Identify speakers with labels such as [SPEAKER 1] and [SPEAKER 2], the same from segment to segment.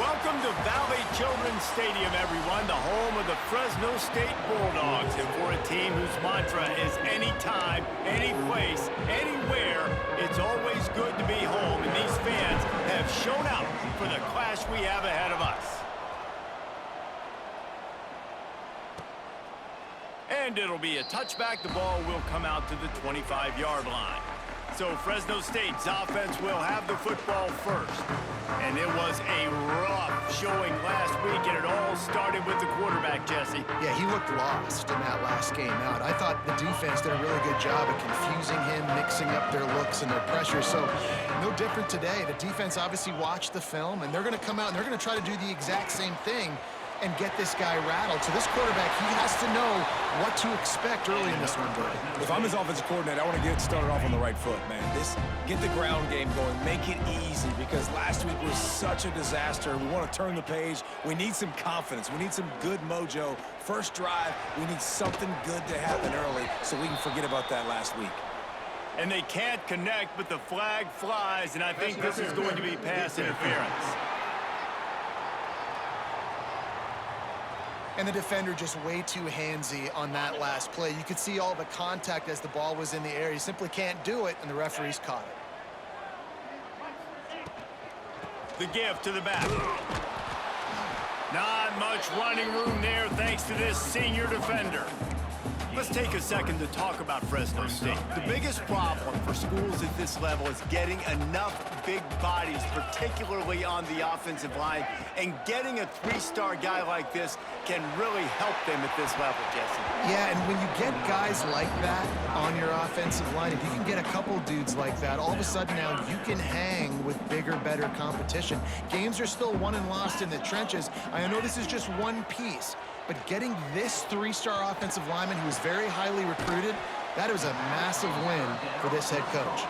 [SPEAKER 1] Welcome to Valley Children's Stadium, everyone, the home of the Fresno State Bulldogs. And for a team whose mantra is anytime, any place, anywhere, it's always good to be home. And these fans have shown out for the clash we have ahead of us. And it'll be a touchback. The ball will come out to the 25-yard line. So Fresno State's offense will have the football first. And it was a rough showing last week, and it all started with the quarterback, Jesse.
[SPEAKER 2] Yeah, he looked lost in that last game out. I thought the defense did a really good job of confusing him, mixing up their looks and their pressure. So no different today. The defense obviously watched the film, and they're going to come out and they're going to try to do the exact same thing and get this guy rattled. So this quarterback, he has to know what to expect early in this one, Brody.
[SPEAKER 3] If I'm his offensive coordinator, I want to get started off on the right foot, man. Get the ground game going, make it easy, because last week was such a disaster. We want to turn the page. We need some confidence. We need some good mojo. First drive, we need something good to happen early so we can forget about that last week.
[SPEAKER 1] And they can't connect, but the flag flies, and I think this is going to be pass interference.
[SPEAKER 2] And the defender just way too handsy on that last play. You could see all the contact as the ball was in the air. He simply can't do it, and the referees caught it.
[SPEAKER 1] The give to the back. Not much running room there thanks to this senior defender. Let's take a second to talk about Fresno State. The biggest problem for schools at this level is getting enough big bodies, particularly on the offensive line, and getting a three-star guy like this can really help them at this level, Jesse.
[SPEAKER 2] Yeah, and when you get guys like that on your offensive line, if you can get a couple dudes like that, all of a sudden now you can hang with bigger, better competition. Games are still won and lost in the trenches. I know this is just one piece, but getting this three-star offensive lineman who was very highly recruited, that was a massive win for this head coach.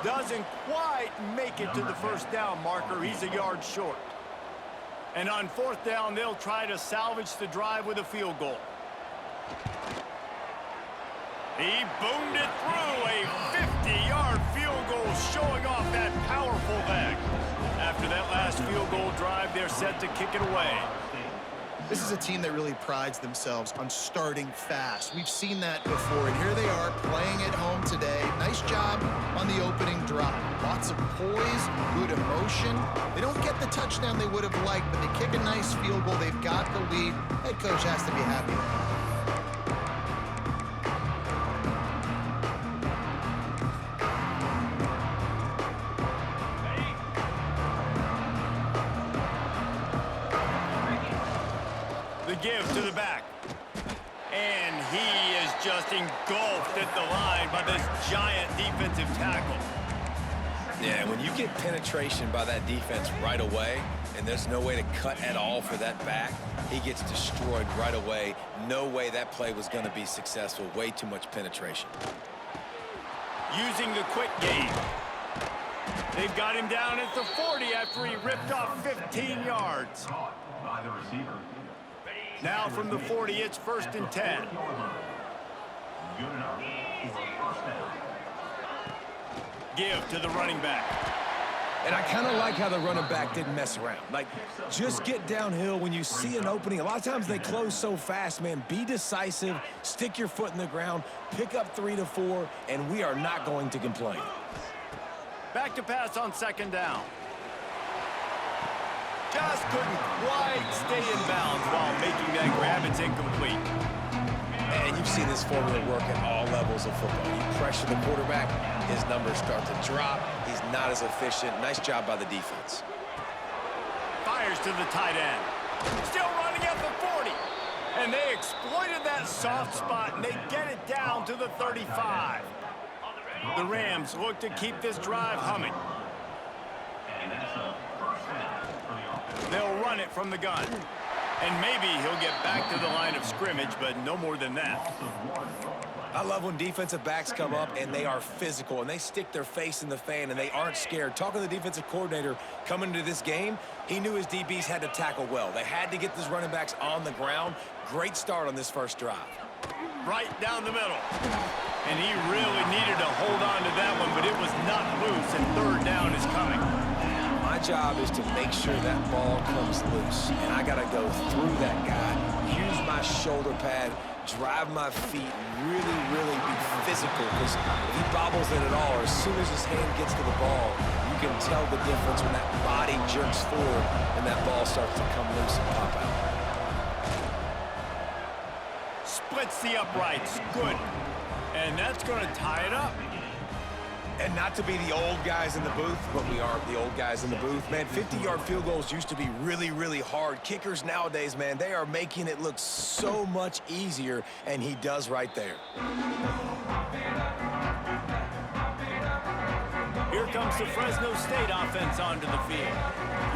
[SPEAKER 1] Doesn't quite make it to the first down marker. He's a yard short. And on fourth down, they'll try to salvage the drive with a field goal. He boomed it through, a 50-yard field goal showing off that powerful leg. After that last field goal drive, they're set to kick it away.
[SPEAKER 2] This is a team that really prides themselves on starting fast. We've seen that before, and here they are playing at home today. Nice job on the opening drive. Lots of poise, good emotion. They don't get the touchdown they would have liked, but they kick a nice field goal. They've got the lead. Head coach has to be happy with that.
[SPEAKER 1] Give to the back. And he is just engulfed at the line by this giant defensive tackle.
[SPEAKER 3] Yeah, when you get penetration by that defense right away, and there's no way to cut at all for that back, he gets destroyed right away. No way that play was going to be successful. Way too much penetration.
[SPEAKER 1] Using the quick game. They've got him down at the 40 after he ripped off 15 yards.
[SPEAKER 4] By the receiver.
[SPEAKER 1] Now from the 40, it's 1st and 10. Give to the running back.
[SPEAKER 3] And I kind of like how the running back didn't mess around. Like, just get downhill when you see an opening. A lot of times they close so fast, man. Be decisive, stick your foot in the ground, pick up 3 to 4, and we are not going to complain.
[SPEAKER 1] Back to pass on 2nd down. Just couldn't quite stay in bounds while making that grab. It's incomplete.
[SPEAKER 3] And you've seen this formula work at all levels of football. You pressure the quarterback, his numbers start to drop. He's not as efficient. Nice job by the defense.
[SPEAKER 1] Fires to the tight end. Still running at the 40. And they exploited that soft spot, and they get it down to the 35. The Rams look to keep this drive humming. They'll run it from the gun. And maybe he'll get back to the line of scrimmage, but no more than that.
[SPEAKER 3] I love when defensive backs come up and they are physical and they stick their face in the fan and they aren't scared. Talking to the defensive coordinator coming into this game, he knew his DBs had to tackle well. They had to get these running backs on the ground. Great start on this first drive.
[SPEAKER 1] Right down the middle. And he really needed to hold on to that one, but it was not loose, and 3rd down is coming.
[SPEAKER 3] My My job is to make sure that ball comes loose, and I got to go through that guy, use my shoulder pad, drive my feet, really, really be physical, because if he bobbles it at all, or as soon as his hand gets to the ball, you can tell the difference when that body jerks forward and that ball starts to come loose and pop out.
[SPEAKER 1] Splits the uprights. Good. And that's going to tie it up.
[SPEAKER 3] And not to be the old guys in the booth, but we are the old guys in the booth. Man, 50-yard field goals used to be really, really hard. Kickers nowadays, man, they are making it look so much easier, and he does right there.
[SPEAKER 1] Here comes the Fresno State offense onto the field.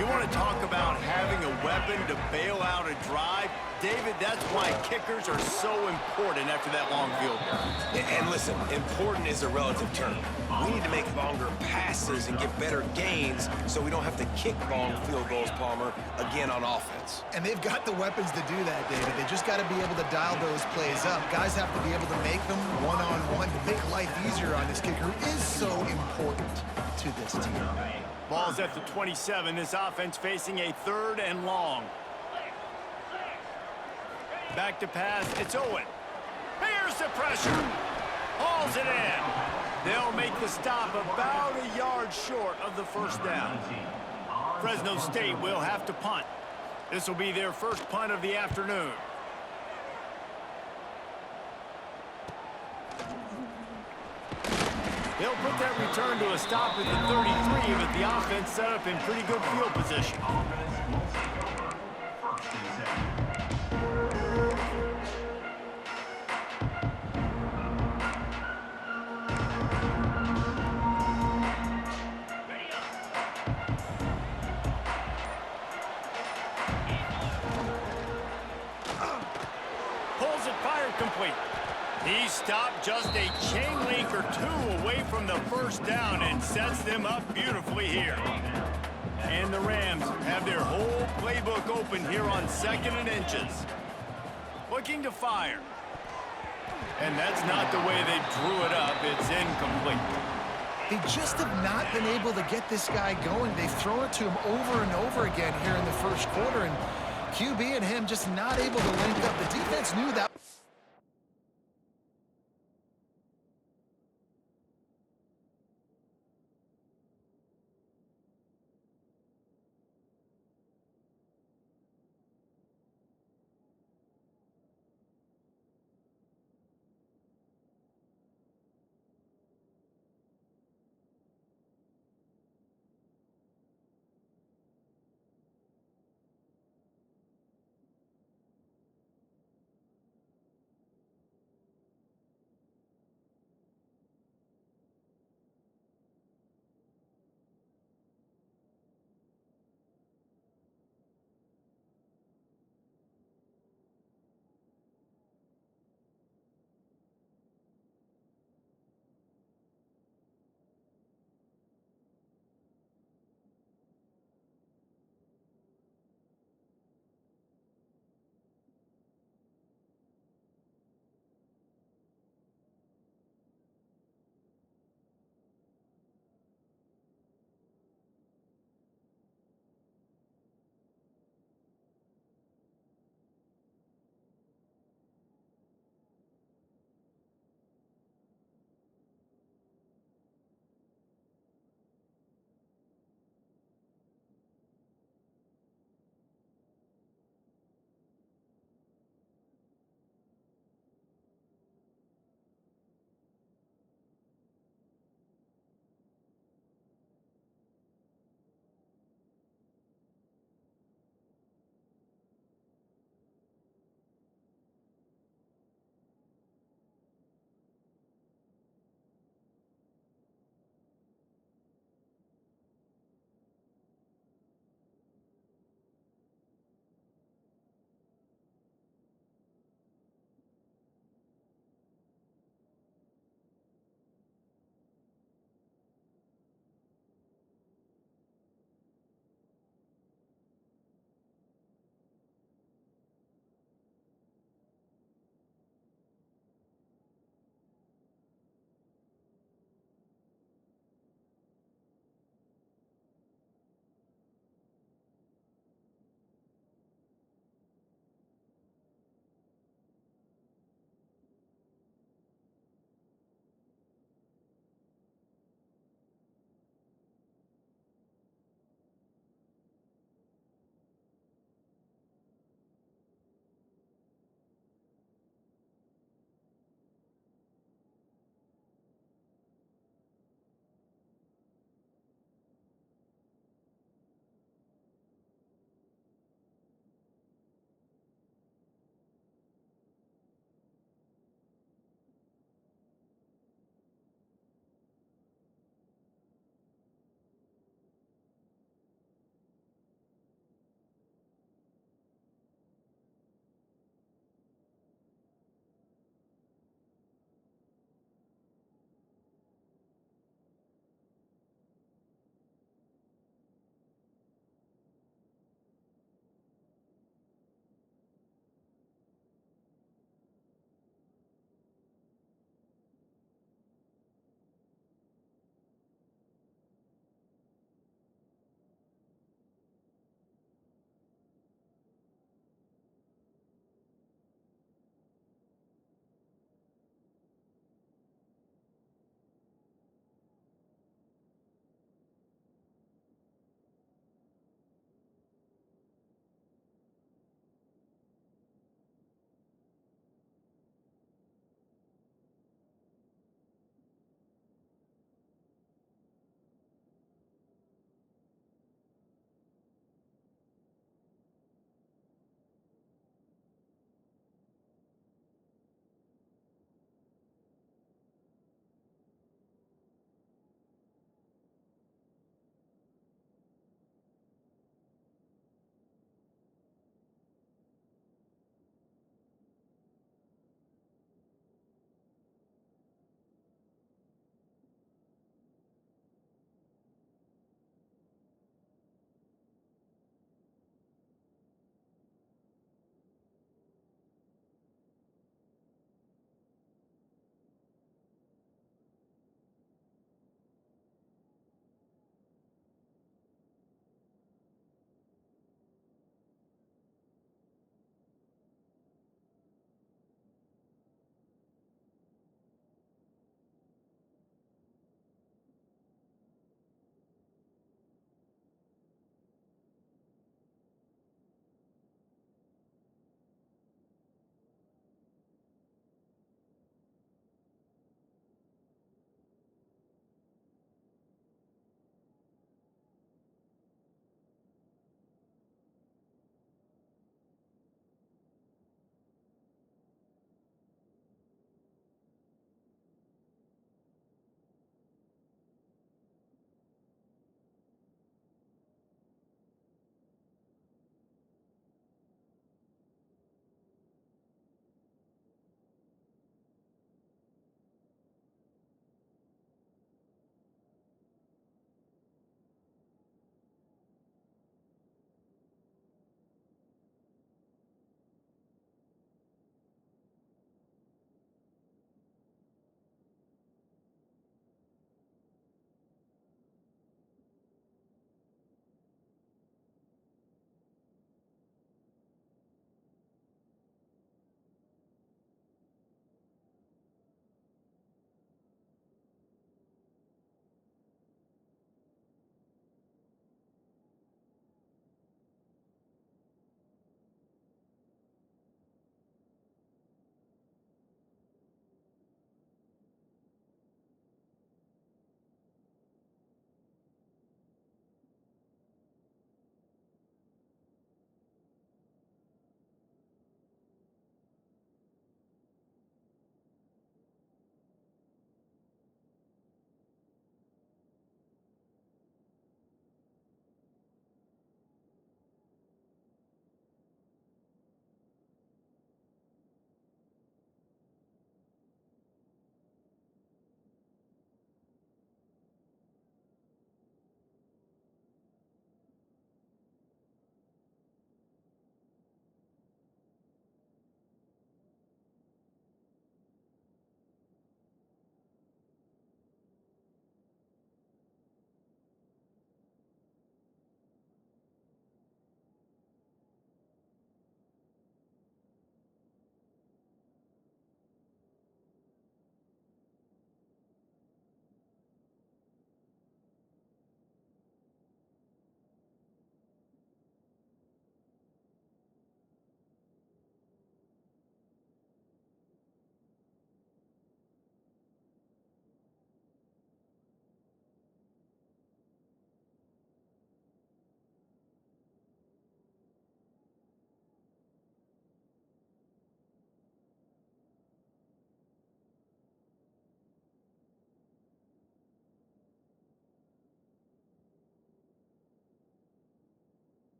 [SPEAKER 1] You want to talk about having a weapon to bail out a drive? David, that's why kickers are so important after that long field goal.
[SPEAKER 3] And listen, important is a relative term. We need to make longer passes and get better gains so we don't have to kick long field goals, Palmer, again on offense.
[SPEAKER 2] And they've got the weapons to do that, David. They just got to be able to dial those plays up. Guys have to be able to make them one-on-one to make life easier on this kicker, who is so important to this team.
[SPEAKER 1] Ball's at the 27. This offense facing a 3rd and long. Back to pass. It's Owen. Here's the pressure. Hauls it in. They'll make the stop about a yard short of the first down. Fresno State will have to punt. This will be their first punt of the afternoon. They'll put that return to a stop at the 33, but the offense set up in pretty good field position. Pulls it, fired, complete. He stopped just a chain link or 2 away from the first down and sets them up beautifully here. And the Rams have their whole playbook open here on 2nd and inches. Looking to fire. And that's not the way they drew it up. It's incomplete.
[SPEAKER 2] They just have not been able to get this guy going. They've thrown it to him over and over again here in the first quarter, and QB and him just not able to link up. The defense knew that.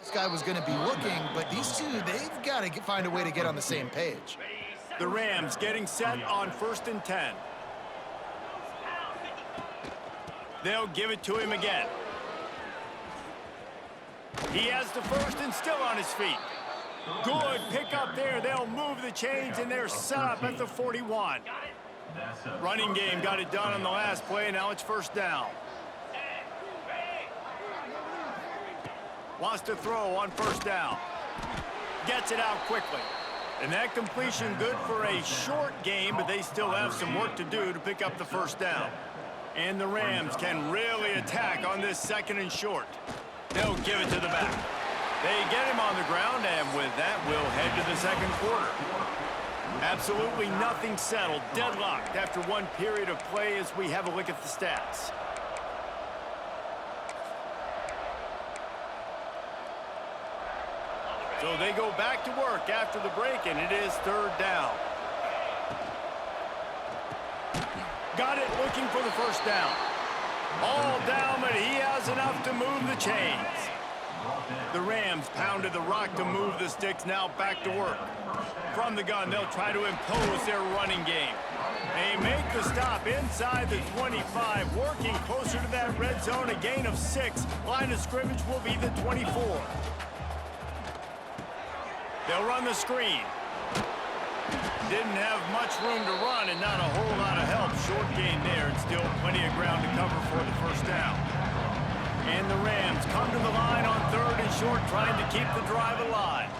[SPEAKER 2] this guy was going to be looking, but these two, they've got to find a way to get on the same page.
[SPEAKER 1] The Rams getting set on 1st and 10. They'll give it to him again. He has the first and still on his feet. Good pick up there. They'll move the chains, and they're set up at the 41. Running game got it done on the last play. Now it's 1st down. Wants to throw on 1st down. Gets it out quickly. And that completion good for a short game, but they still have some work to do to pick up the 1st down. And the Rams can really attack on this 2nd and short. They'll give it to the back. They get him on the ground, and with that, we'll head to the 2nd quarter. Absolutely nothing settled, deadlocked after one period of play as we have a look at the stats. So they go back to work after the break, and it is 3rd down. Got it, looking for the 1st down. All down, but he has enough to move the chains. The Rams pounded the rock to move the sticks, now back to work. From the gun, they'll try to impose their running game. They make the stop inside the 25, working closer to that red zone, a gain of 6. Line of scrimmage will be the 24. They'll run the screen. Didn't have much room to run and not a whole lot of help. Short gain there and still plenty of ground to cover for the 1st down. And the Rams come to the line on 3rd and short, trying to keep the drive alive.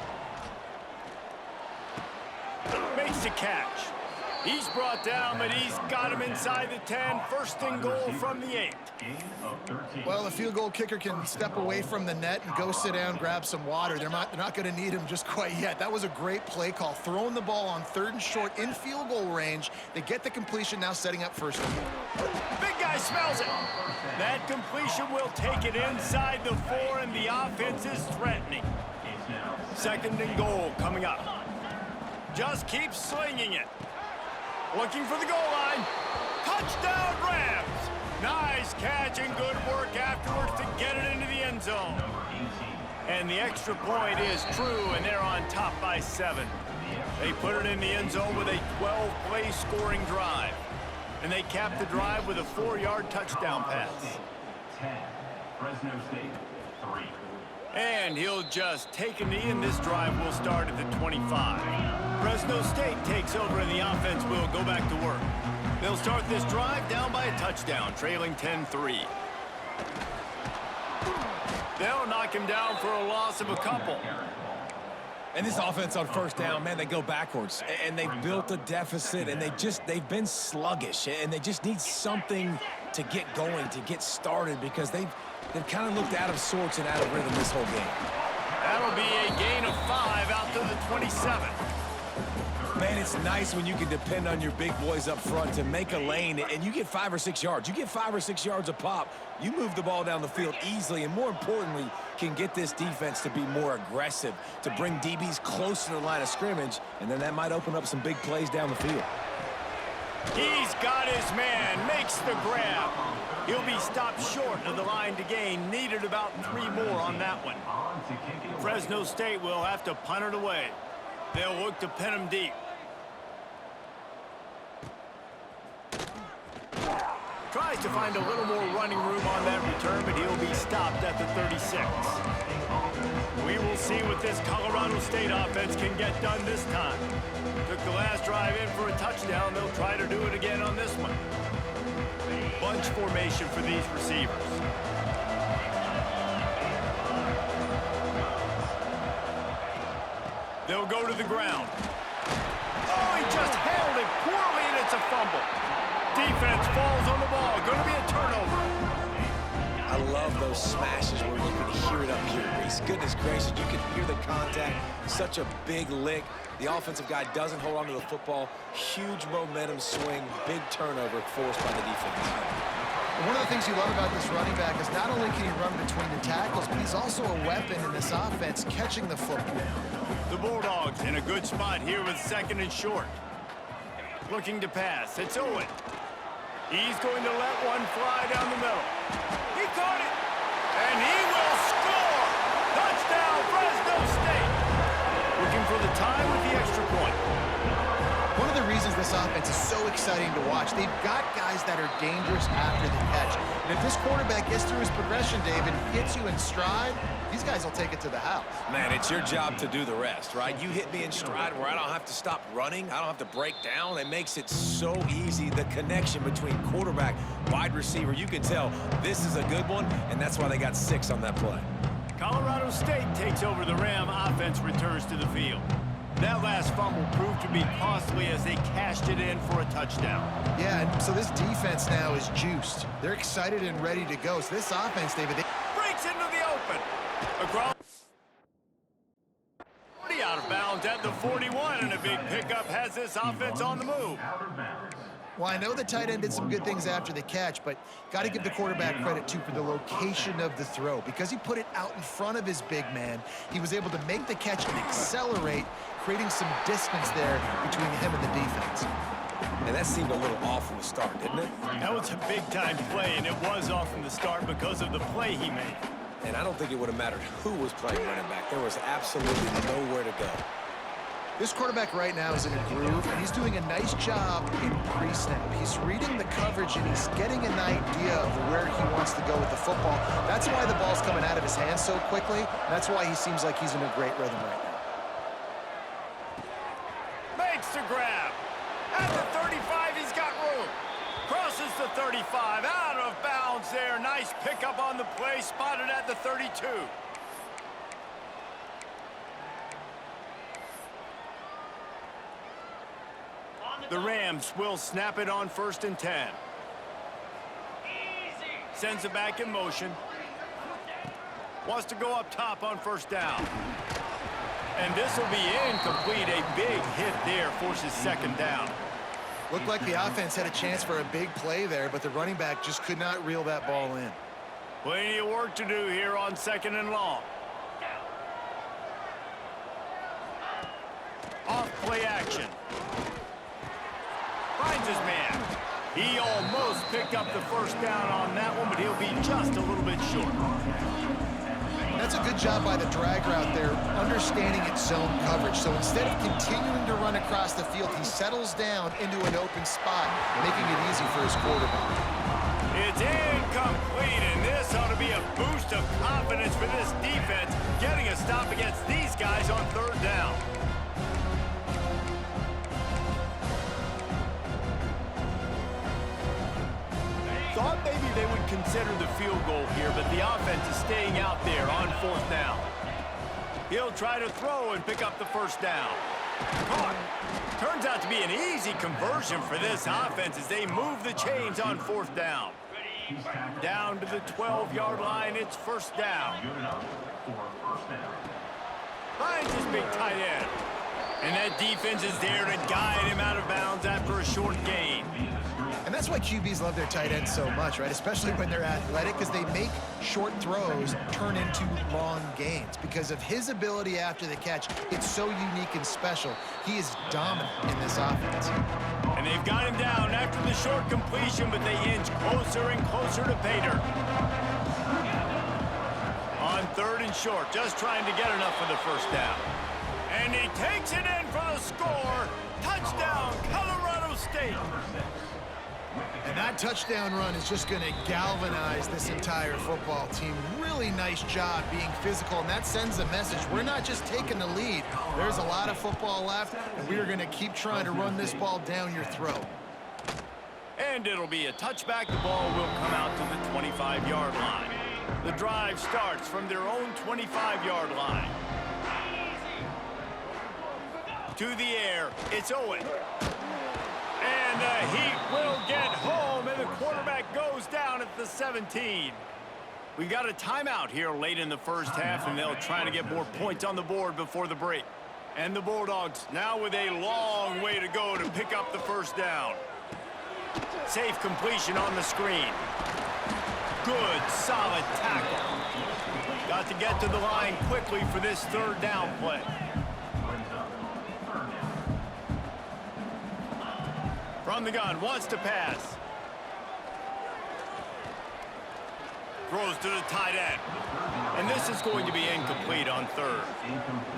[SPEAKER 1] Makes the catch. He's brought down, but he's got him inside the 10. 1st and goal from the 8.
[SPEAKER 2] Well, the field goal kicker can step away from the net and go sit down, grab some water. They're not going to need him just quite yet. That was a great play call. Throwing the ball on 3rd and short in field goal range. They get the completion, now setting up 1st and goal.
[SPEAKER 1] Big guy smells it. That completion will take it inside the 4, and the offense is threatening. 2nd and goal coming up. Just keep slinging it. Looking for the goal line. Touchdown, Rams. Nice catch and good work afterwards to get it into the end zone. And the extra point is true, and they're on top by 7. They put it in the end zone with a 12-play scoring drive. And they cap the drive with a 4-yard touchdown pass.
[SPEAKER 4] 10, Fresno State, 3.
[SPEAKER 1] And he'll just take a knee, and this drive will start at the 25. Fresno State takes over, and the offense will go back to work. They'll start this drive down by a touchdown, trailing 10-3. They'll knock him down for a loss of a couple.
[SPEAKER 3] And this offense on 1st down, man, they go backwards. And they've built a deficit, and they've been sluggish. And they just need something to get going, to get started, because they've kind of looked out of sorts and out of rhythm this whole game.
[SPEAKER 1] That'll be a gain of 5 out to the 27.
[SPEAKER 3] Man, it's nice when you can depend on your big boys up front to make a lane, and you get 5 or 6 yards. You get 5 or 6 yards a pop, you move the ball down the field easily, and more importantly, can get this defense to be more aggressive, to bring DBs close to the line of scrimmage, and then that might open up some big plays down the field.
[SPEAKER 1] He's got his man, makes the grab. He'll be stopped short of the line to gain. Needed about 3 more on that one. Fresno State will have to punt it away. They'll look to pin him deep. Tries to find a little more running room on that return, but he'll be stopped at the 36. We will see what this Colorado State offense can get done this time. Took the last drive in for a touchdown. They'll try to do it again on this one. Bunch formation for these receivers. They'll go to the ground. Oh, he just held it poorly, and it's a fumble. Defense falls on the ball. Going to be a turnover.
[SPEAKER 3] I love those smashes where you can hear it up here, Reese. Goodness gracious, you can hear the contact. Such a big lick. The offensive guy doesn't hold on to the football. Huge momentum swing. Big turnover forced by the defense.
[SPEAKER 2] One of the things you love about this running back is not only can he run between the tackles, but he's also a weapon in this offense, catching the football.
[SPEAKER 1] The Bulldogs in a good spot here with 2nd and short. Looking to pass. It's Owen. He's going to let one fly down the middle. He caught it, and he will score! Touchdown,
[SPEAKER 2] offense is so exciting to watch. They've got guys that are dangerous after the catch. And if this quarterback gets through his progression, David, hits you in stride, these guys will take it to the house.
[SPEAKER 3] Man, it's your job to do the rest, right? You hit me in stride where I don't have to stop running. I don't have to break down. It makes it so easy. The connection between quarterback, wide receiver, you can tell this is a good one, and that's why they got 6 on that play.
[SPEAKER 1] Colorado State takes over the Ram. Offense returns to the field. That last fumble proved to be costly as they cashed it in for a touchdown.
[SPEAKER 2] Yeah, and so this defense now is juiced. They're excited and ready to go. So this offense, David,
[SPEAKER 1] Breaks into the open. Across 40 out of bounds at the 41, and a big pickup has this offense on the move.
[SPEAKER 4] Out of bounds.
[SPEAKER 2] well, I know the tight end did some good things after the catch, but got to give the quarterback credit, too, for the location of the throw. Because he put it out in front of his big man, he was able to make the catch and accelerate, creating some distance there between him and the defense.
[SPEAKER 3] And that seemed a little off from the start, didn't it?
[SPEAKER 1] That was a big-time play, and it was off from the start because of the play he made.
[SPEAKER 3] And I don't think it would have mattered who was playing running back. There was absolutely nowhere to go.
[SPEAKER 2] This quarterback right now is in a groove, and he's doing a nice job in pre-snap. He's reading the coverage, and he's getting an idea of where he wants to go with the football. That's why the ball's coming out of his hands so quickly. That's why he seems like he's in a great rhythm right now.
[SPEAKER 1] Makes the grab. At the 35, he's got room. Crosses the 35, out of bounds there. Nice pickup on the play, spotted at the 32. The Rams will snap it on 1st and 10. Sends it back in motion. Wants to go up top on 1st down. And this will be incomplete. A big hit there forces 2nd down.
[SPEAKER 2] Looked like the offense had a chance for a big play there, but the running back just could not reel that ball in.
[SPEAKER 1] Plenty of work to do here on 2nd and long. Off play action. Finds his man. He almost picked up the 1st down on that one, but he'll be just a little bit short.
[SPEAKER 2] That's a good job by the drag route there, understanding its zone coverage. So instead of continuing to run across the field, he settles down into an open spot, making it easy for his quarterback.
[SPEAKER 1] It's incomplete, and this ought to be a boost of confidence for this defense, getting a stop against these guys on 3rd down. Thought maybe they would consider the field goal here, but the offense is staying out there on 4th down. He'll try to throw and pick up the 1st down. Caught. Turns out to be an easy conversion for this offense as they move the chains on 4th down. Down to the 12-yard line, it's 1st down.
[SPEAKER 4] Good enough for 1st down.
[SPEAKER 1] Finds his big tight end. And that defense is there to guide him out of bounds after a short gain.
[SPEAKER 2] And that's why QBs love their tight ends so much, right? Especially when they're athletic, because they make short throws turn into long gains. Because of his ability after the catch, it's so unique and special. He is dominant in this offense.
[SPEAKER 1] And they've got him down after the short completion, but they inch closer and closer to pay dirt. On 3rd and short, just trying to get enough for the 1st down. And he takes it in for the score. Touchdown, Colorado State.
[SPEAKER 2] And that touchdown run is just going to galvanize this entire football team. Really nice job being physical, and that sends a message. We're not just taking the lead. There's a lot of football left, and we are going to keep trying to run this ball down your throat.
[SPEAKER 1] And it'll be a touchback. The ball will come out to the 25-yard line. The drive starts from their own 25-yard line. To the air, it's Owen. And the Heat will get home, and the quarterback goes down at the 17. We got a timeout here late in the 1st half, and they'll try to get more points on the board before the break. And the Bulldogs now with a long way to go to pick up the 1st down. Safe completion on the screen. Good, solid tackle. Got to get to the line quickly for this 3rd down play. From the gun, wants to pass. Throws to the tight end. And this is going to be incomplete on 3rd.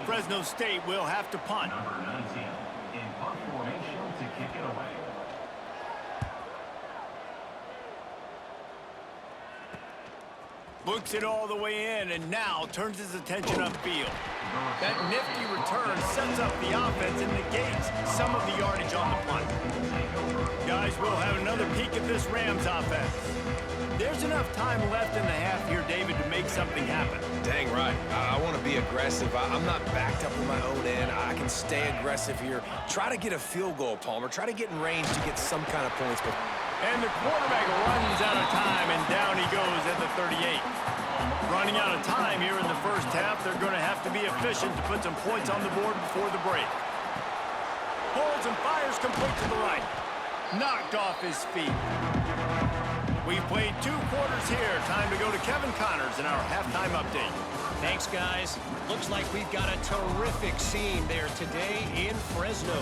[SPEAKER 1] Fresno State will have to punt.
[SPEAKER 4] Number 19 in punt formation to kick it away.
[SPEAKER 1] Looks it all the way in, and now turns his attention upfield. That nifty return sets up the offense and negates some of the yardage on the punt. Guys, we'll have another peek at this Rams offense. There's enough time left in the half here, David, to make something happen.
[SPEAKER 3] Dang right. I want to be aggressive. I'm not backed up in my own end. I can stay aggressive here. Try to get a field goal, Palmer. Try to get in range to get some kind of points. But
[SPEAKER 1] And the quarterback runs out of time, and down he goes at the 38. Running out of time here in the first half, they're going to have to be efficient to put some points on the board before the break. Holds and fires complete to the right. Knocked off his feet. We've played 2 quarters here. Time to go to Kevin Connors in our halftime update.
[SPEAKER 5] Thanks, guys. Looks like we've got a terrific scene there today in Fresno.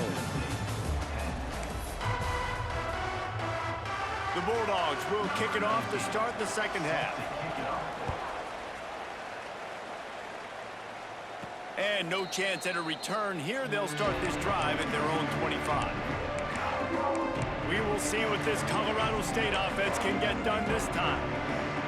[SPEAKER 1] The Bulldogs will kick it off to start the second half. And no chance at a return here. They'll start this drive at their own 25. We will see what this Colorado State offense can get done this time.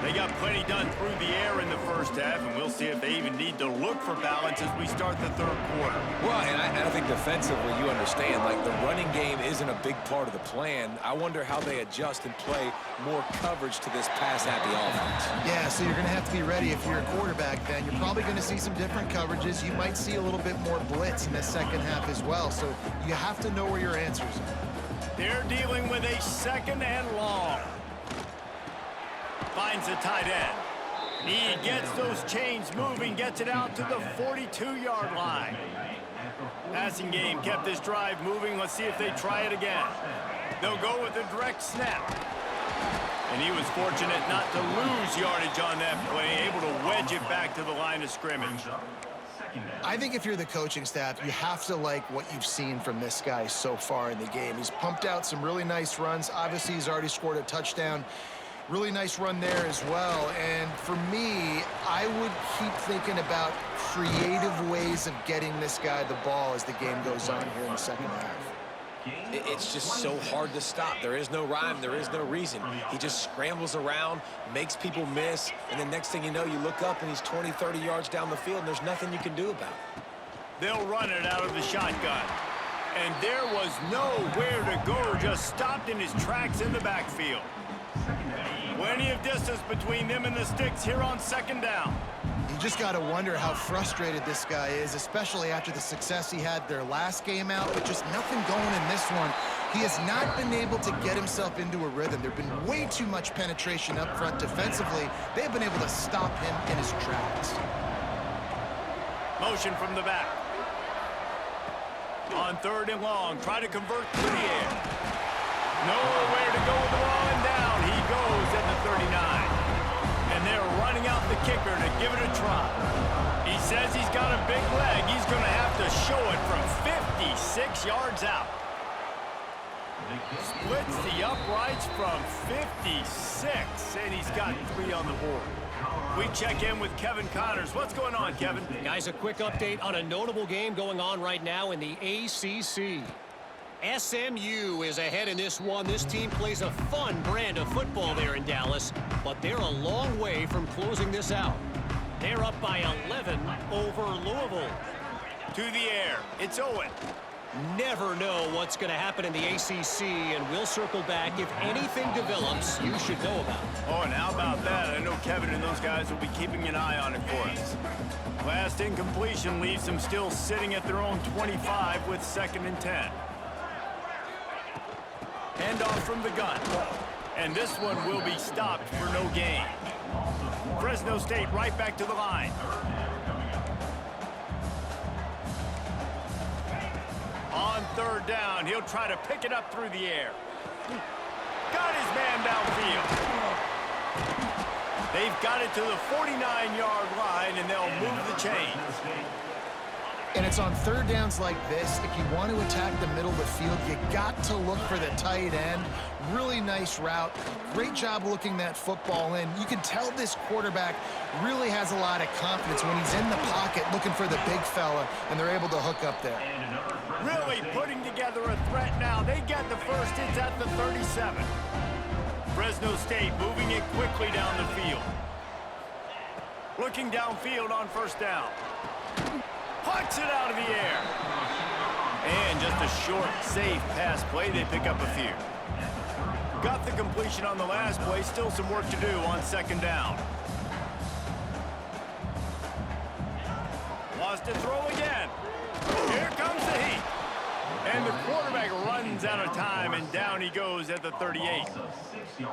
[SPEAKER 1] They got plenty done through the air in the first half, and we'll see if they even need to look for balance as we start the third quarter.
[SPEAKER 3] well, and I think defensively, you understand, like the running game isn't a big part of the plan. I wonder how they adjust and play more coverage to this pass-happy offense.
[SPEAKER 2] Yeah, so you're going to have to be ready if you're a quarterback then. You're probably going to see some different coverages. You might see a little bit more blitz in the second half as well, so you have to know where your answers are.
[SPEAKER 1] They're dealing with a second and long. Finds the tight end. He gets those chains moving, gets it out to the 42-yard line. Passing game kept this drive moving. Let's see if they try it again. They'll go with a direct snap. And he was fortunate not to lose yardage on that play, able to wedge it back to the line of scrimmage.
[SPEAKER 2] I think if you're the coaching staff, you have to like what you've seen from this guy so far in the game. He's pumped out some really nice runs. Obviously, he's already scored a touchdown. Really nice run there as well. And for me, I would keep thinking about creative ways of getting this guy the ball as the game goes on here in the second half.
[SPEAKER 3] It's just so hard to stop. There is no rhyme. There is no reason. He just scrambles around, makes people miss, and then next thing you know, you look up and he's 20, 30 yards down the field, and there's nothing you can do about it.
[SPEAKER 1] They'll run it out of the shotgun. And there was nowhere to go, just stopped in his tracks in the backfield. Plenty of distance between them and the sticks here on second down.
[SPEAKER 2] You just got to wonder how frustrated this guy is, especially after the success he had their last game out, but just nothing going in this one. He has not been able to get himself into a rhythm. There's been way too much penetration up front defensively. They've been able to stop him in his tracks.
[SPEAKER 1] Motion from the back. On third and long, try to convert through the air. Nowhere to go with the ball, and down he goes at the 39. And they're running out the kicker to give it a try. He says he's got a big leg. He's going to have to show it from 56 yards out. Splits the uprights from 56, and he's got 3 on the board. We check in with Kevin Connors. What's going on, Kevin?
[SPEAKER 5] Guys, a quick update on a notable game going on right now in the ACC. SMU is ahead in this one. This team plays a fun brand of football there in Dallas, but they're a long way from closing this out. They're up by 11 over Louisville.
[SPEAKER 1] To the air. It's Owen.
[SPEAKER 5] Never know what's going to happen in the ACC, and we'll circle back if anything develops you should know about.
[SPEAKER 1] Oh, and how about that? I know Kevin and those guys will be keeping an eye on it for us. Last incompletion leaves them still sitting at their own 25 with 2nd and 10. Handoff from the gun. And this one will be stopped for no gain. Fresno State right back to the line. On third down, he'll try to pick it up through the air. Got his man downfield. They've got it to the 49-yard line, and they'll move the chains.
[SPEAKER 2] And it's on third downs like this. If you want to attack the middle of the field, you got to look for the tight end. Really nice route. Great job looking that football in. You can tell this quarterback really has a lot of confidence when he's in the pocket looking for the big fella, and they're able to hook up there.
[SPEAKER 1] Really putting together a threat now. They get the first. It's at the 37. Fresno State moving it quickly down the field. Looking downfield on first down. Puts it out of the air. And just a short, safe pass play. They pick up a few. Got the completion on the last play. Still some work to do on second down. Wants to throw again. Here comes the heat. And the quarterback runs out of time, and down he goes at the 38.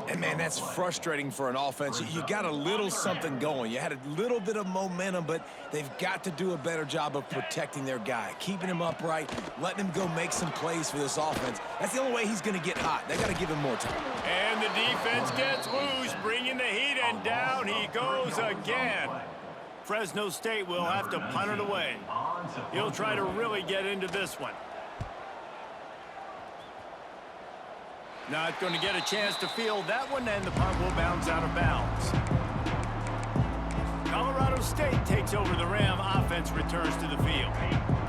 [SPEAKER 3] And, man, that's frustrating for an offense. You got a little something going. You had a little bit of momentum, but they've got to do a better job of protecting their guy, keeping him upright, letting him go make some plays for this offense. That's the only way he's going to get hot. They got to give him more time.
[SPEAKER 1] And the defense gets loose, bringing the heat, and down he goes again. Fresno State will have to punt it away. He'll try to really get into this one. Not going to get a chance to field that one, and the punt will bounce out of bounds. Colorado State takes over the Ram. Offense returns to the field.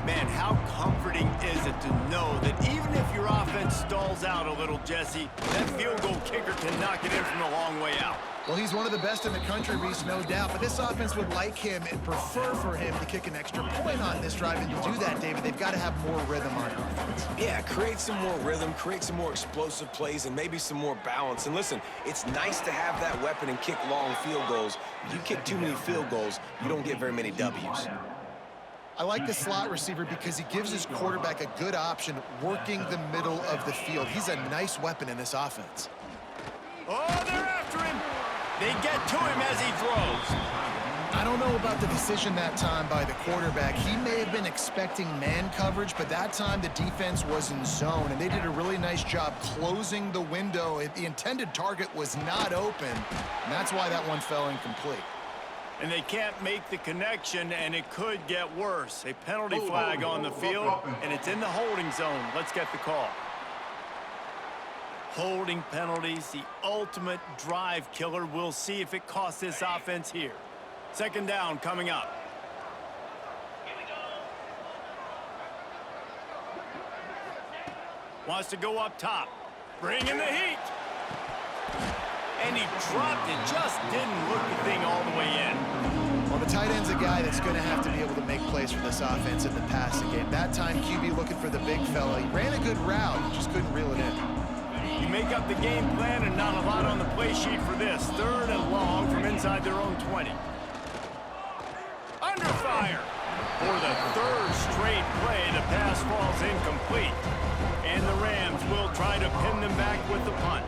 [SPEAKER 1] Man, how comforting is it to know that even if your offense stalls out a little, Jesse, that field goal kicker can knock it in from a long way out.
[SPEAKER 2] Well, he's one of the best in the country, Reese, no doubt. But this offense would like him and prefer for him to kick an extra point on this drive. And to do that, David, they've got to have more rhythm on offense.
[SPEAKER 3] Yeah, create some more rhythm, create some more explosive plays, and maybe some more balance. And listen, it's nice to have that weapon and kick long field goals. If you kick too many field goals, you don't get very many W's.
[SPEAKER 2] I like the slot receiver because he gives his quarterback a good option working the middle of the field. He's a nice weapon in this offense.
[SPEAKER 1] Oh, they're after him. They get to him as he throws.
[SPEAKER 2] I don't know about the decision that time by the quarterback. He may have been expecting man coverage, but that time the defense was in zone, and they did a really nice job closing the window. The intended target was not open, and that's why that one fell incomplete.
[SPEAKER 1] And they can't make the connection, and it could get worse. A penalty flag on the field, and it's in the holding zone. Let's get the call. Holding penalties, the ultimate drive killer. We'll see if it costs this offense here. Second down coming up. Wants to go up top. Bring in the heat. And he dropped it. Just didn't look the thing all the way in.
[SPEAKER 2] Well, the tight end's a guy that's going to have to be able to make plays for this offense in the passing game. That time, QB looking for the big fella. He ran a good route, just couldn't reel it in.
[SPEAKER 1] You make up the game plan and not a lot on the play sheet for this. Third and long from inside their own 20. Under fire. For the third straight play, the pass falls incomplete. And the Rams will try to pin them back with the punt.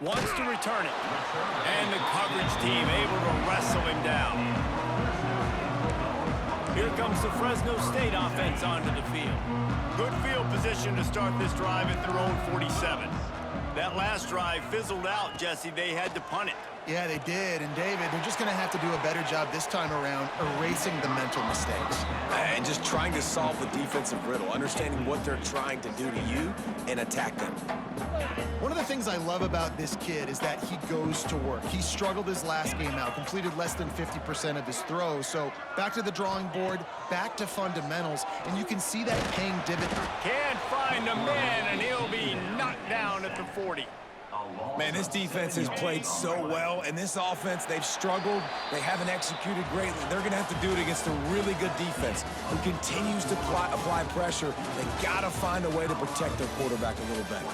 [SPEAKER 1] Wants to return it. And the coverage team able to wrestle him down. Here comes the Fresno State offense onto the field. Good field position to start this drive at their own 47. That last drive fizzled out, Jesse. They had to punt it.
[SPEAKER 2] Yeah, they did. And, David, they're just going to have to do a better job this time around erasing the mental mistakes.
[SPEAKER 3] And just trying to solve the defensive riddle, understanding what they're trying to do to you and attack them.
[SPEAKER 2] One of the things I love about this kid is that he goes to work. He struggled his last game out, completed less than 50% of his throws. So back to the drawing board, back to fundamentals, and you can see that paying dividends.
[SPEAKER 1] Can't find a man, and he'll be knocked down at the 40.
[SPEAKER 3] Man, this defense has played so well, and this offense, they've struggled. They haven't executed greatly. They're going to have to do it against a really good defense who continues to apply pressure. They got to find a way to protect their quarterback a little better.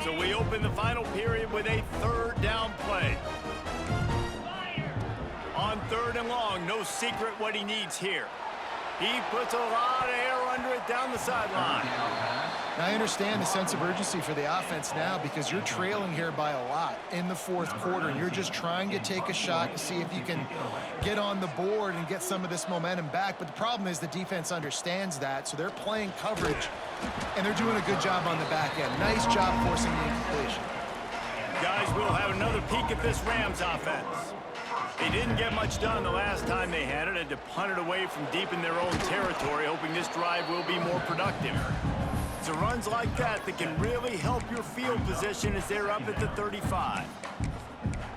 [SPEAKER 1] So we open the final period with a third down play. On third and long, no secret what he needs here. He puts a lot of air under it down the sideline.
[SPEAKER 2] Now, I understand the sense of urgency for the offense now because you're trailing here by a lot in the fourth quarter. And you're just trying to take a shot to see if you can get on the board and get some of this momentum back. But the problem is the defense understands that, so they're playing coverage, and they're doing a good job on the back end. Nice job forcing the incompletion.
[SPEAKER 1] Guys, we'll have another peek at this Rams offense. They didn't get much done the last time they had it. Had to punt it away from deep in their own territory, hoping this drive will be more productive. It's runs like that that can really help your field position as they're up at the 35.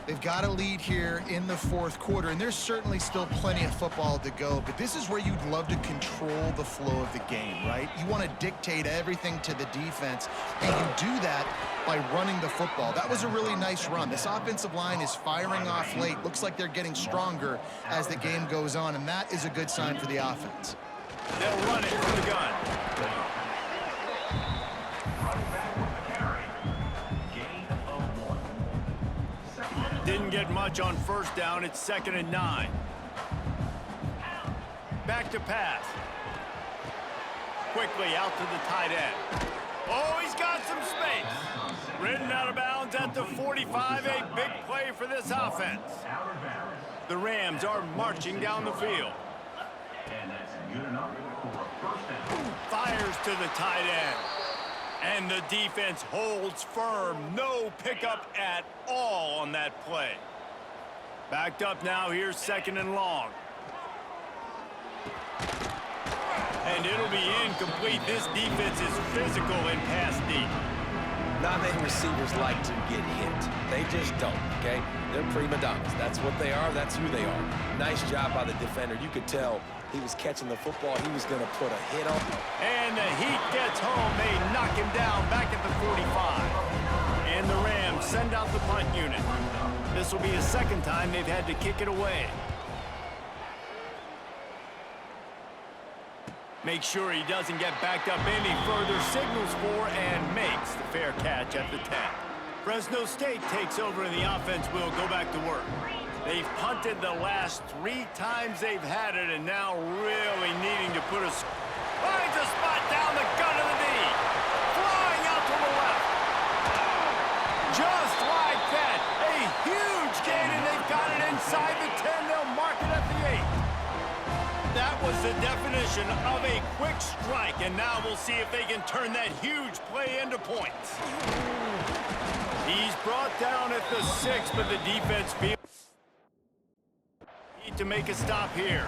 [SPEAKER 2] They've got a lead here in the fourth quarter, and there's certainly still plenty of football to go, but this is where you'd love to control the flow of the game, right? You want to dictate everything to the defense, and you do that by running the football. That was a really nice run. This offensive line is firing off late. Looks like they're getting stronger as the game goes on, and that is a good sign for the offense.
[SPEAKER 1] They'll run it from the gun. Didn't get much on first down. It's 2nd and 9. Back to pass. Quickly out to the tight end. Oh, he's got some space. Ridden out of bounds at the 45. A big play for this offense. The Rams are marching down the field. Fires to the tight end. And the defense holds firm. No pickup at all on that play. Backed up now. Here's 2nd and long. And it'll be incomplete. This defense is physical and pass deep.
[SPEAKER 3] Not many receivers like to get hit. They just don't, okay? They're prima donnas. That's what they are. That's who they are. Nice job by the defender. You could tell he was catching the football. He was going to put a hit on.
[SPEAKER 1] And the Heat gets home. They knock him down back at the 45. And the Rams send out the punt unit. This will be the 2nd time they've had to kick it away. Make sure he doesn't get backed up any further. Signals for and makes the fair catch at the 10. Fresno State takes over and the offense will go back to work. They've punted the last 3 times they've had it, and now really needing to put a... Finds a spot down the gun of the knee. Flying out to the left. Just like that. A huge gain, and they've got it inside the 10. They'll mark it at the 8. That was the definition of a quick strike, and now we'll see if they can turn that huge play into points. He's brought down at the 6, but the defense feels to make a stop here.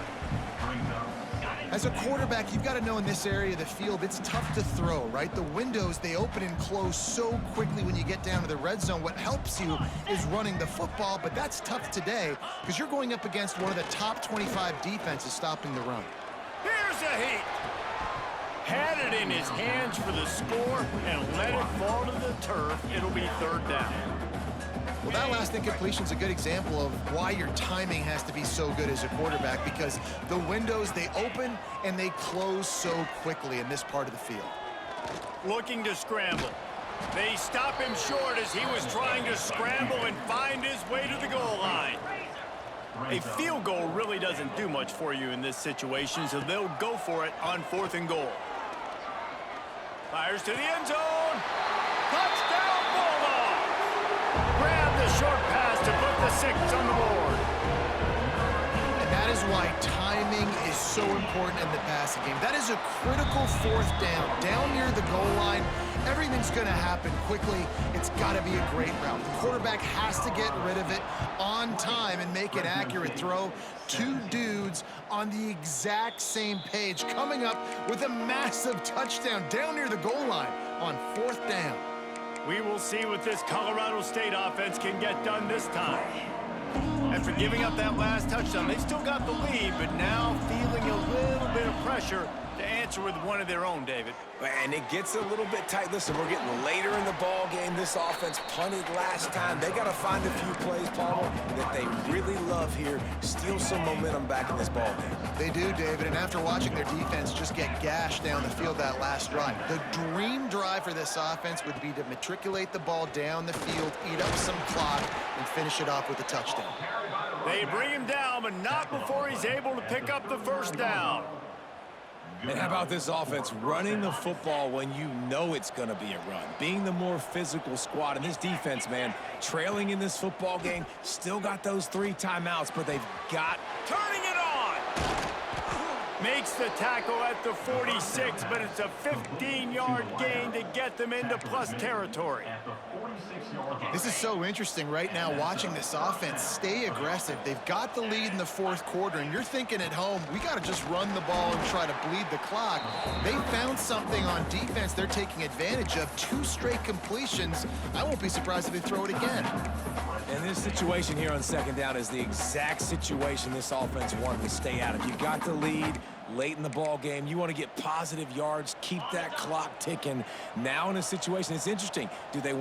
[SPEAKER 2] As a quarterback, you've got to know in this area of the field, it's tough to throw, right? The windows, they open and close so quickly when you get down to the red zone. What helps you is running the football, but that's tough today because you're going up against one of the top 25 defenses stopping the run.
[SPEAKER 1] Here's a Heat. Had it in his hands for the score and let it fall to the turf. It'll be 3rd down.
[SPEAKER 2] Well, that last incompletion is a good example of why your timing has to be so good as a quarterback, because the windows, they open and they close so quickly in this part of the field.
[SPEAKER 1] Looking to scramble. They stop him short as he was trying to scramble and find his way to the goal line. A field goal really doesn't do much for you in this situation, so they'll go for it on 4th and goal. Fires to the end zone. Touchdown, Bulldogs! Grab the short pass to put the 6 on the board.
[SPEAKER 2] And that is why timing is so important in the passing game. That is a critical 4th down. Down near the goal line, everything's going to happen quickly. It's got to be a great route. The quarterback has to get rid of it on time and make an accurate throw. 2 dudes on the exact same page coming up with a massive touchdown down near the goal line on 4th down.
[SPEAKER 1] We will see what this Colorado State offense can get done this time. After giving up that last touchdown, they still got the lead, but now feeling a little bit of pressure to answer with one of their own, David.
[SPEAKER 3] And it gets a little bit tight. Listen, we're getting later in the ball game. This offense punted last time. They got to find a few plays, Palmer, that they really love here. Steal some momentum back in this ball game.
[SPEAKER 2] They do, David, and after watching their defense just get gashed down the field that last drive, the dream drive for this offense would be to matriculate the ball down the field, eat up some clock, and finish it off with a touchdown.
[SPEAKER 1] They bring him down, but not before he's able to pick up the 1st down.
[SPEAKER 3] And how about this offense running the football when you know it's going to be a run? Being the more physical squad. And this defense, man, trailing in this football game, still got those 3 timeouts, but they've got...
[SPEAKER 1] Turning it on! Makes the tackle at the 46, but it's a 15-yard gain to get them into plus territory.
[SPEAKER 2] This is so interesting right now, watching this offense stay aggressive. They've got the lead in the 4th quarter, and you're thinking at home, we got to just run the ball and try to bleed the clock. They found something on defense they're taking advantage of. 2 straight completions. I won't be surprised if they throw it again.
[SPEAKER 3] And this situation here on second down is the exact situation this offense wanted to stay out of. You got the lead late in the ball game. You want to get positive yards, keep that clock ticking. Now in a situation, it's interesting. Do they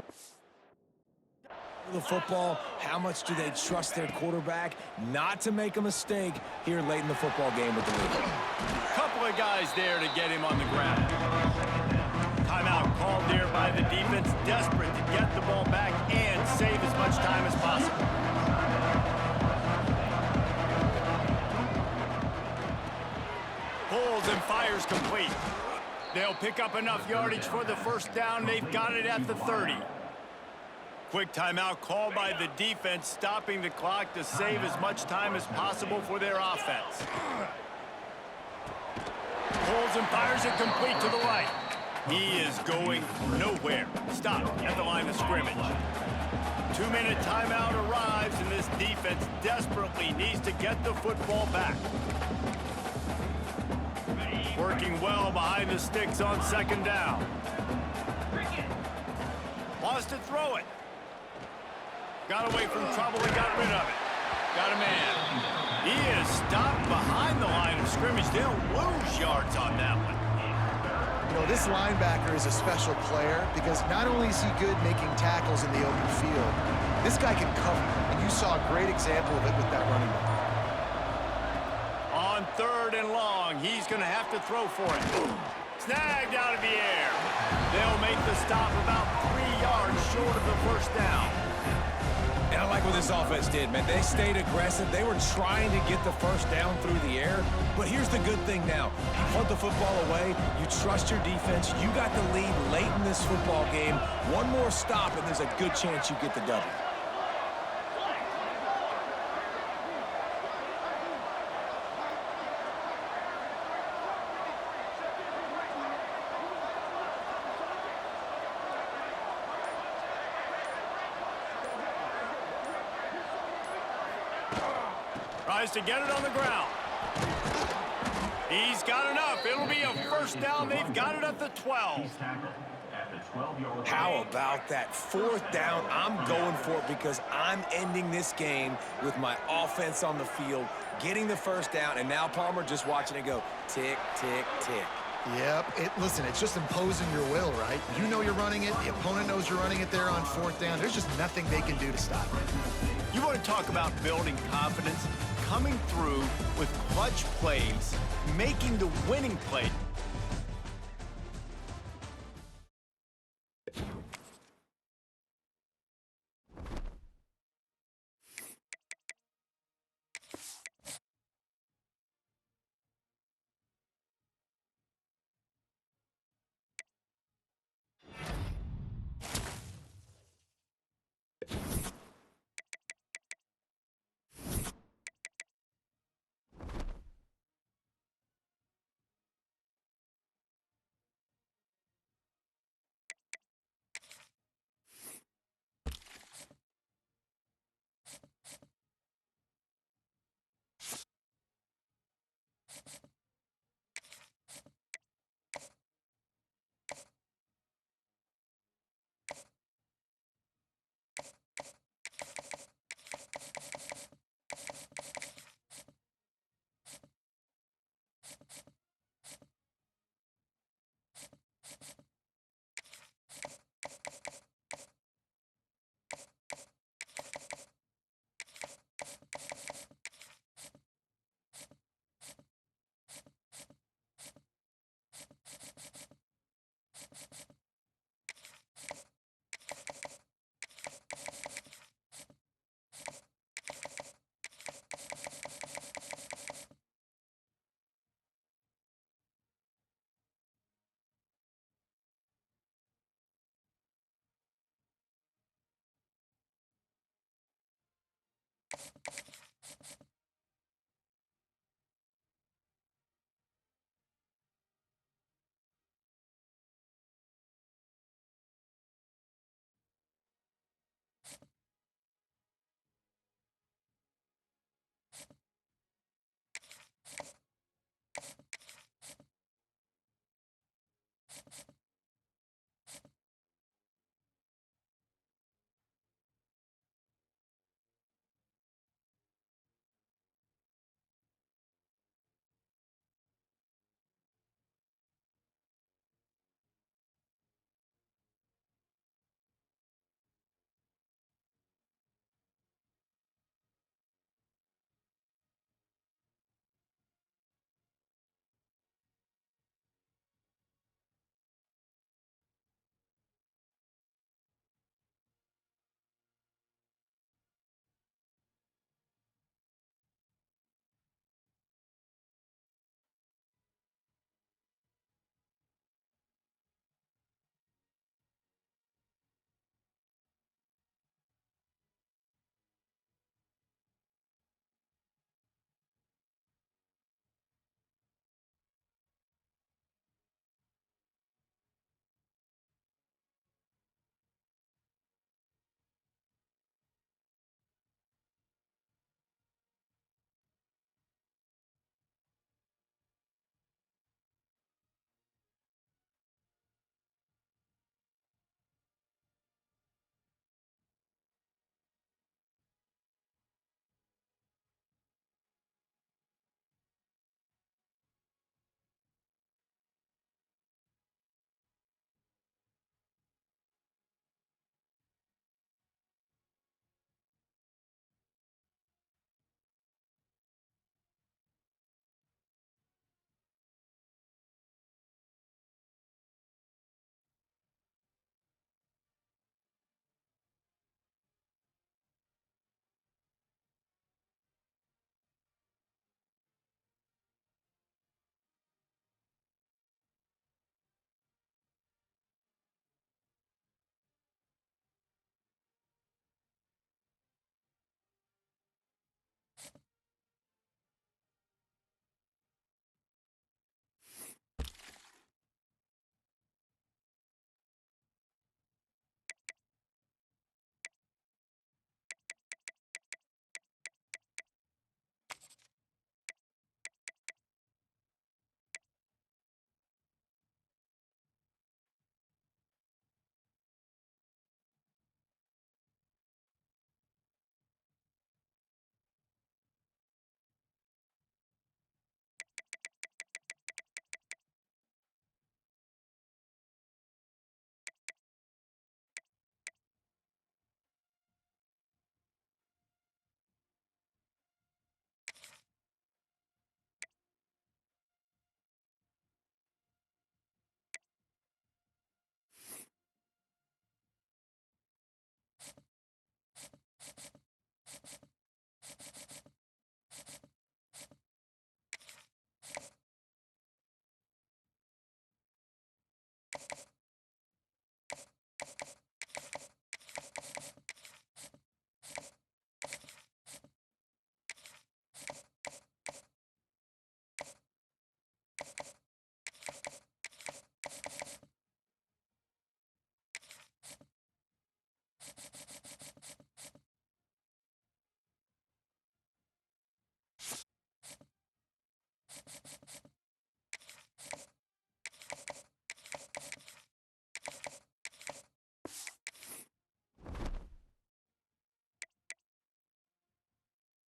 [SPEAKER 3] the football? How much do they trust their quarterback not to make a mistake here late in the football game with the lead?
[SPEAKER 1] Couple of guys there to get him on the ground. Timeout called there by the defense, desperate to get the ball back and save as much time as possible. Pulls and fires complete. They'll pick up enough yardage for the first down. They've got it at the 30. Quick timeout called by the defense, stopping the clock to save as much time as possible for their offense. Pulls and fires it complete to the right. He is going nowhere. Stop at the line of scrimmage. 2-minute timeout arrives, and this defense desperately needs to get the football back. Working well behind the sticks on second down. Wants to throw it. Got away from trouble and got rid of it. Got a man. He is stopped behind the line of scrimmage. They'll lose yards on that one.
[SPEAKER 2] You know, this linebacker is a special player because not only is he good making tackles in the open field, this guy can cover. And you saw a great example of it with that running back.
[SPEAKER 1] On 3rd and long, he's going to have to throw for it. Snagged out of the air. They'll make the stop about 3 yards short of the first down.
[SPEAKER 3] And I like what this offense did, man. They stayed aggressive. They were trying to get the first down through the air. But here's the good thing now. You punt the football away. You trust your defense. You got the lead late in this football game. One more stop, and there's a good chance you get the W.
[SPEAKER 1] Tries to get it on the ground. He's got enough. It'll be a first down. They've got it at the 12.
[SPEAKER 3] How about that 4th down? I'm going for it because I'm ending this game with my offense on the field, getting the first down, and now Palmer just watching it go tick, tick, tick.
[SPEAKER 2] Yep. Listen, it's just imposing your will, right? You know you're running it. The opponent knows you're running it there on 4th down. There's just nothing they can do to stop it.
[SPEAKER 1] You want to talk about building confidence? Coming through with clutch plays, making the winning play.